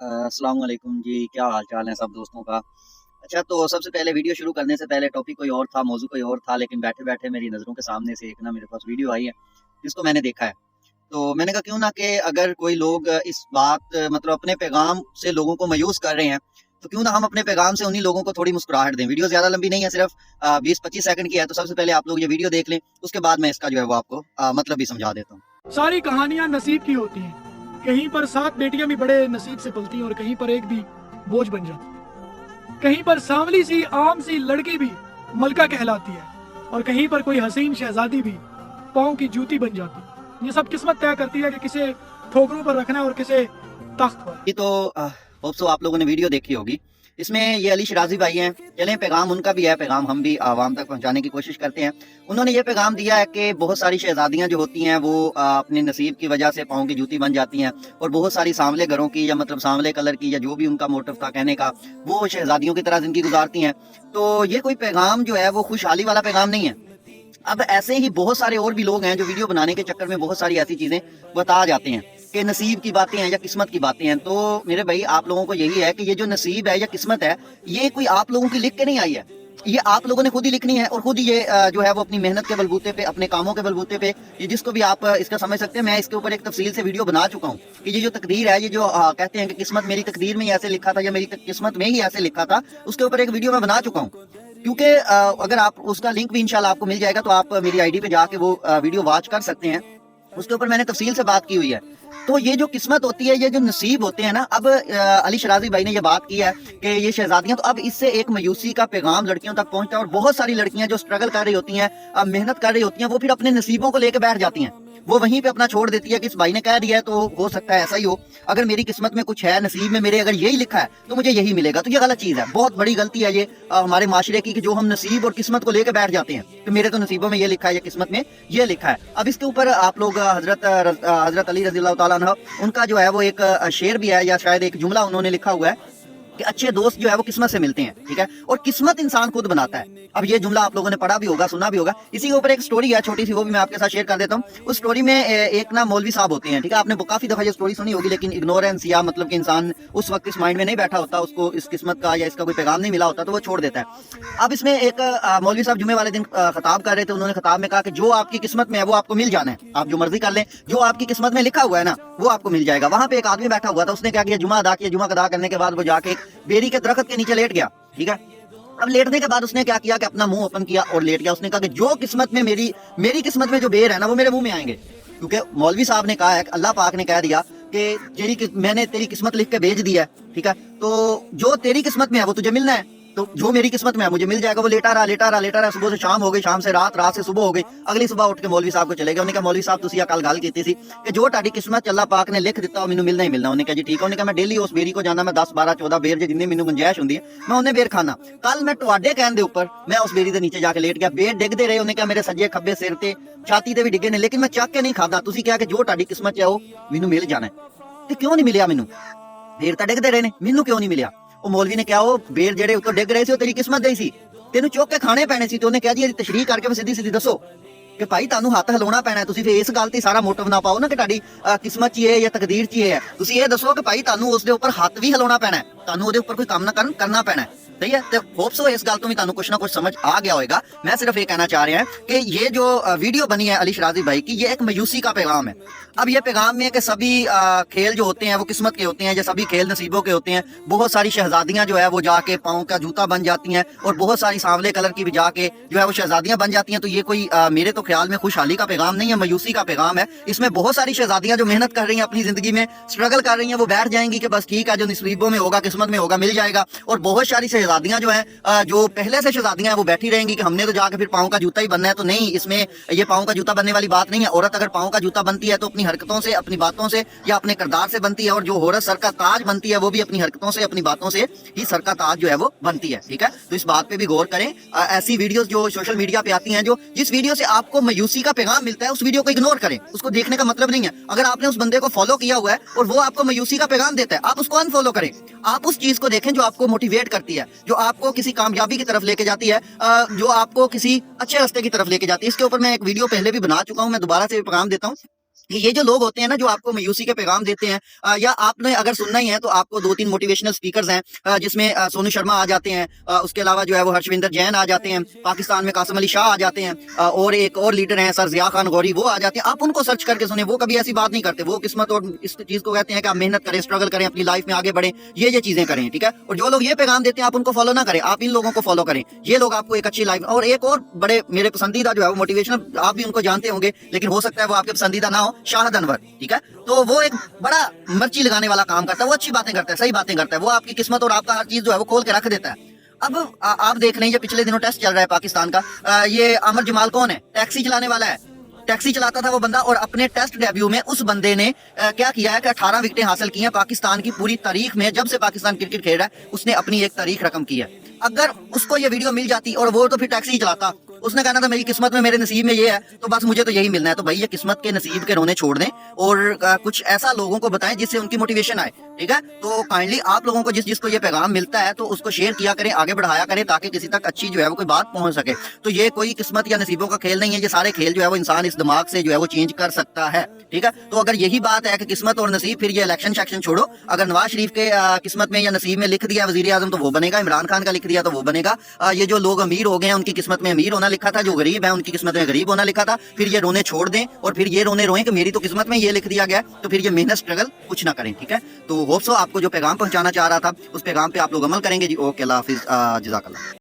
अस्सलाम वालेकुम जी, क्या हाल चाल है सब दोस्तों का। अच्छा, तो सबसे पहले वीडियो शुरू करने से पहले टॉपिक कोई और था, मौजू कोई और था, लेकिन बैठे-बैठे मेरी नज़रों के सामने से एक ना मेरे पास वीडियो आई है, जिसको मैंने देखा है। तो मैंने कहा क्यों ना कि अगर कोई लोग इस बात मतलब अपने पैगाम से लोगों को मायूस कर रहे हैं, तो क्यों ना हम अपने पैगाम से उन्हीं लोगों को थोड़ी मुस्कुराहट दें। वीडियो ज़्यादा लंबी नहीं है, सिर्फ 20-25 सेकंड की है, तो सबसे पहले आप लोग ये वीडियो देख लें, उसके बाद मैं इसका जो है वो आपको मतलब भी समझा देता हूँ। सारी कहानियां नसीब की होती हैं। कहीं पर 7 बेटियां भी बड़े नसीब से पलती हैं और कहीं पर एक भी बोझ बन जाती। कहीं पर सांवली सी आम सी लड़की भी मलका कहलाती है और कहीं पर कोई हसीन शहजादी भी पाँव की जूती बन जाती। ये सब किस्मत तय करती है कि किसे ठोकरों पर रखना है और किसे तख्त पर। ये तो होप सो आप लोगों ने वीडियो देखी होगी। इसमें ये अली शराजी भाई हैं, चलें पैगाम उनका भी है, पैगाम हम भी आवाम तक पहुंचाने की कोशिश करते हैं। उन्होंने ये पैगाम दिया है कि बहुत सारी शहजादियां जो होती हैं वो अपने नसीब की वजह से पाँव की जूती बन जाती हैं, और बहुत सारी सांवले घरों की या मतलब सांवले कलर की या जो भी उनका मोटिव था कहने का, वो शहजादियों की तरह जिंदगी गुजारती हैं। तो ये कोई पैगाम जो है वो खुशहाली वाला पैगाम नहीं है। अब ऐसे ही बहुत सारे और भी लोग हैं जो वीडियो बनाने के चक्कर में बहुत सारी ऐसी चीजें बता जाते हैं कि नसीब की बातें हैं या किस्मत की बातें हैं। तो मेरे भाई आप लोगों को यही है कि ये जो नसीब है या किस्मत है, ये कोई आप लोगों की लिख के नहीं आई है, ये आप लोगों ने खुद ही लिखनी है, और खुद ही ये जो है वो अपनी मेहनत के बलबूते पे, अपने कामों के बलबूते पे, ये जिसको भी आप इसका समझ सकते हैं। मैं इसके ऊपर एक तफसील से वीडियो बना चुका हूँ कि ये जो तकदीर है, ये जो कहते हैं कि किस्मत मेरी तकदीर में ही ऐसे लिखा था या मेरी किस्मत में ही ऐसे लिखा था, उसके ऊपर एक वीडियो मैं बना चुका हूँ। क्योंकि अगर आप उसका लिंक भी इंशाल्लाह आपको मिल जाएगा, तो आप मेरी आईडी पे जाके वो वीडियो वॉच कर सकते हैं। उसके ऊपर मैंने तफसील से बात की हुई है। तो ये जो किस्मत होती है, ये जो नसीब होते हैं ना, अब अली शराजी भाई ने ये बात की है कि ये शहजादियां, तो अब इससे एक मायूसी का पैगाम लड़कियों तक पहुंचता है, और बहुत सारी लड़कियां जो स्ट्रगल कर रही होती हैं, मेहनत कर रही होती हैं, वो फिर अपने नसीबों को लेकर बैठ जाती हैं। वो वहीं पे अपना छोड़ देती है कि इस भाई ने कह दिया है तो हो सकता है ऐसा ही हो, अगर मेरी किस्मत में कुछ है, नसीब में मेरे अगर यही लिखा है तो मुझे यही मिलेगा। तो ये गलत चीज है, बहुत बड़ी गलती है ये हमारे माशरे की, कि जो हम नसीब और किस्मत को लेकर बैठ जाते हैं कि मेरे तो नसीबों में ये लिखा है या किस्मत में ये लिखा है। अब इसके ऊपर आप लोग हजरत अली रज़ी अल्लाह तआला अन्हु, उनका जो है वो एक शेर भी है, या शायद एक जुमला उन्होंने लिखा हुआ है कि अच्छे दोस्त जो है वो किस्मत से मिलते हैं, ठीक है, और किस्मत इंसान खुद बनाता है। अब ये जुमला आप लोगों ने पढ़ा भी होगा, सुना भी होगा। इसी के ऊपर एक स्टोरी है छोटी सी, वो भी मैं आपके साथ शेयर कर देता हूँ। उस स्टोरी में एक ना मौलवी साहब होते हैं, ठीक है, आपने काफी दफा ये स्टोरी सुनी होगी, लेकिन इग्नोरेंस या मतलब कि इंसान उस वक्त इस माइंड में नहीं बैठा होता, उसको इस किस्मत का या इसका कोई पैगाम नहीं मिला होता, तो वो छोड़ देता है। अब इसमें एक मौलवी साहब जुमे वाले दिन खताब कर रहे थे। उन्होंने खताब में कहा कि जो आपकी किस्मत में है वो आपको मिल जाना है, आप जो मर्जी कर लें, जो आपकी किस्मत में लिखा हुआ है ना वो आपको मिल जाएगा। वहां पे एक आदमी बैठा हुआ था, उसने क्या किया, जुमा अदा किया। जुमा अदा करने के बाद वो जाके एक बेरी के दरख्त के नीचे लेट गया, ठीक है। अब लेटने के बाद उसने क्या किया कि अपना मुंह ओपन किया और लेट गया। उसने कहा कि जो किस्मत में मेरी किस्मत में जो बेर है ना वो मेरे मुंह में आएंगे, क्योंकि मौलवी साहब ने कहा है, अल्लाह पाक ने कह दिया कि मैंने तेरी किस्मत लिख के भेज दिया है, ठीक है, तो जो तेरी किस्मत में है वो तुझे मिलना है, तो जो मेरी किस्मत में है मुझे मिल जाएगा। वो लेटा रहा, सुबह से शाम हो गई, शाम से रात, रात से सुबह हो गई। अगली सुबह उठ के मौलवी साहब को चले गए। उन्होंने कहा मौलवी साहब तुसी कल गल की थी कि जो ताड़ी किस्मत अल्लाह पाक ने लिख दिता मैनू मिलना ही मिलना। उन्होंने कहा जी ठीक है। उन्होंने कहा मैं डेली उस बेरी को जाना, मैं 10 12 14 बेर जिन्नी मैनू गुंजाइश होंदी है मैं उन्हें बेर खाना। कल मैं तुहाडे कहण दे उपर मैं उस बेरी के नीचे जाके लेट गया, बेर डिगदे रहे। उन्होंने कहा मेरे सज्जे खब्बे सिर ते छाती ते भी डिगे ने, लेकिन मैं चक के नहीं खाता। तुसी कहा कि जो ताड़ी किस्मत है वो मैनू मिल जाना है, ते क्यों नहीं मिलिया मैनू? बेर तां डिगदे रहे ने, मैनू क्यों नहीं मिलिया? ਉਹ ਮੌਲਵੀ ਨੇ ਕਿਹਾ ਉਹ ਬੇਰ ਜਿਹੜੇ ਉੱਤੋਂ ਡਿੱਗ ਰਹੇ ਸੀ ਉਹ ਤੇਰੀ ਕਿਸਮਤ ਦੇ ਸੀ, ਤੈਨੂੰ ਚੁੱਕ ਕੇ ਖਾਣੇ ਪੈਣੇ ਸੀ। ਤੇ ਉਹਨੇ ਕਿਹਾ ਜੀ ਇਹਦੀ ਤਸ਼ਰੀਹ ਕਰਕੇ ਸਿੱਧੀ ਸਿੱਧੀ ਦੱਸੋ ਕਿ ਭਾਈ ਤੁਹਾਨੂੰ ਹੱਥ ਹਿਲਾਉਣਾ ਪੈਣਾ। ਤੁਸੀਂ ਫੇਰ ਇਸ ਗੱਲ ਤੇ ਸਾਰਾ ਮੋਟਿਵ ਨਾ ਪਾਓ ਨਾ ਕਿ ਤੁਹਾਡੀ ਕਿਸਮਤ 'ਚ ਹੀ ਹੈ ਜਾਂ ਤਕਦੀਰ 'ਚ ਹੀ ਹੈ। ਤੁਸੀਂ ਇਹ ਦੱਸੋ ਕਿ ਭਾਈ ਤੁਹਾਨੂੰ ਉਸ ਦੇ ਉੱਪਰ ਹੱਥ ਵੀ ਹਿਲਾਉਣਾ ਪੈਣਾ, ਤੁਹਾਨੂੰ ਉਹਦੇ ਉੱਪਰ ਕੋਈ ਕੰਮ ਨਾ ਕਰਨਾ ਪੈਣਾ। सही है, तो होप सो इस गल तो भी तुहानू कुछ ना कुछ समझ आ गया होगा। मैं सिर्फ ये कहना चाह रहा है कि ये जो वीडियो बनी है अली शराजी भाई की, ये एक मायूसी का पैगाम है। अब ये पैगाम में कि सभी खेल जो होते हैं वो किस्मत के होते हैं, या सभी खेल नसीबों के होते हैं। बहुत सारी शहजादियां जो है वो जाके पाँव का जूता बन जाती हैं, और बहुत सारी सांवले कलर की भी जाके जो है वो शहजादियां बन जाती हैं। तो ये कोई मेरे तो ख्याल में खुशहाली का पैगाम नहीं है, मायूसी का पैगाम है। इसमें बहुत सारी शहजादियां जो मेहनत कर रही हैं, अपनी जिंदगी में स्ट्रगल कर रही हैं, वो बैठ जाएंगी कि बस ठीक है जो नसीबों में होगा, किस्मत में होगा, मिल जाएगा। और बहुत सारी शहजादियां जो है जो पहले से शहजादियां हैं वो बैठी रहेंगी कि हमने तो जाके फिर पाँव का जूता ही बनना है। तो नहीं, इसमें ये पाँव का जूता बनने वाली बात नहीं है। औरत अगर पाँव का जूता बनती है तो अपनी हरकतों से, अपनी बातों से या अपने किरदार से बनती है, और जो औरत सर का ताज बनती है वो भी अपनी हरकतों से, अपनी बातों से ही सर का ताज जो है वो बनती है, ठीक है। तो इस बात पे भी गौर करें। ऐसी वीडियोस जो सोशल मीडिया पे आती हैं, जो जिस वीडियो से आपको मायूसी का पैगाम मिलता है, उस वीडियो को इग्नोर करें, उसको देखने का मतलब नहीं है। अगर आपने उस बंदे को फॉलो किया हुआ है और वो आपको मायूसी का पैगाम देता है, आप उसको अनफॉलो करें। आप उस चीज को देखें जो आपको मोटिवेट करती है, जो आपको किसी कामयाबी की तरफ लेके जाती है, जो आपको किसी अच्छे रास्ते की तरफ लेके जाती है। इसके ऊपर मैं एक वीडियो पहले भी बना चुका हूं, मैं दोबारा से पैगाम देता हूं کہ یہ جو لوگ ہوتے ہیں نا جو آپ کو مایوسی کے پیغام دیتے ہیں یا آپ نے اگر سننا ہی ہے تو آپ کو 2-3 موٹیویشنل سپیکرز ہیں جس میں سونو شرما آ جاتے ہیں، اس کے علاوہ جو ہے وہ ہرشوندر جین آ جاتے ہیں، پاکستان میں قاسم علی شاہ آ جاتے ہیں، اور ایک اور لیڈر ہیں سر ضیاء خان غوری، وہ آ جاتے ہیں۔ آپ ان کو سرچ کر کے سنیں، وہ کبھی ایسی بات نہیں کرتے، وہ قسمت اور اس چیز کو کہتے ہیں کہ آپ محنت کریں، اسٹرگل کریں، اپنی لائف میں آگے بڑھیں، یہ چیزیں کریں، ٹھیک ہے۔ اور جو لوگ یہ پیغام دیتے ہیں آپ ان کو فالو نہ کریں، آپ ان لوگوں کو فالو کریں، یہ لوگ آپ کو ایک اچھی لائف۔ اور ایک اور بڑے میرے پسندیدہ جو ہے وہ موٹیویشنل، آپ بھی ان کو جانتے ہوں گے لیکن ہو سکتا ہے وہ آپ کے پسندیدہ نہ ہو، شاہد انور، ٹھیک ہے۔ تو وہ ایک بڑا مرچی لگانے والا کام کرتا ہے، وہ اچھی باتیں کرتا ہے، صحیح باتیں کرتا ہے، وہ آپ کی قسمت اور آپ کا ہر چیز جو ہے وہ کھول کے رکھ دیتا ہے۔ اب آپ دیکھ رہے ہیں یہ پچھلے دنوں ٹیسٹ چل رہا ہے پاکستان کا، یہ عامر جمال کون ہے؟ ٹیکسی چلانے والا ہے، ٹیکسی چلاتا تھا وہ بندہ، اور اپنے ٹیسٹ ڈیبیو میں اس بندے نے کیا کیا ہے کہ 18 وکٹیں حاصل کی ہیں پاکستان کی پوری تاریخ میں، جب سے پاکستان کرکٹ کھیل رہا ہے اس نے اپنی ایک تاریخ رقم کی ہے۔ اگر اس کو یہ ویڈیو مل جاتی اور وہ تو پھر ٹیکسی ہی چلاتا، اس نے کہنا تھا میری قسمت میں، میرے نصیب میں یہ ہے تو بس مجھے تو یہی ملنا ہے۔ تو بھائی یہ قسمت کے نصیب کے رونے چھوڑ دیں اور کچھ ایسا لوگوں کو بتائیں جس سے ان کی موٹیویشن آئے، ٹھیک ہے۔ تو کائنڈلی آپ لوگوں کو جس کو یہ پیغام ملتا ہے تو اس کو شیئر کیا کریں، آگے بڑھایا کریں تاکہ کسی تک اچھی جو ہے وہ کوئی بات پہنچ سکے۔ تو یہ کوئی قسمت یا نصیبوں کا کھیل نہیں ہے، یہ سارے کھیل جو ہے وہ انسان اس دماغ سے جو ہے وہ چینج کر سکتا ہے، ٹھیک ہے۔ تو اگر یہی بات ہے کہ قسمت اور نصیب، پھر یہ الیکشن شیکشن چھوڑو۔ اگر نواز شریف کے قسمت میں یا نصیب میں لکھ دیا وزیر اعظم تو وہ بنے گا، عمران خان کا لکھ دیا تو وہ بنے گا۔ یہ جو لوگ امیر ہو گئے ہیں ان کی قسمت میں امیر ہونا لکھا تھا، جو غریب ہیں ان کی قسمت میں غریب ہونا لکھا تھا، پھر یہ رونے چھوڑ دیں اور پھر یہ رونے روئیں کہ میری تو قسمت میں یہ لکھ دیا گیا، تو پھر یہ محنت اسٹرگل کچھ نہ کریں، ٹھیک ہے۔ تو ہوپ سو آپ کو جو پیغام پہنچانا چاہ رہا تھا اس پیغام پہ آپ لوگ عمل کریں گے جی۔ اوکے، اللہ حافظ، جزاک اللہ۔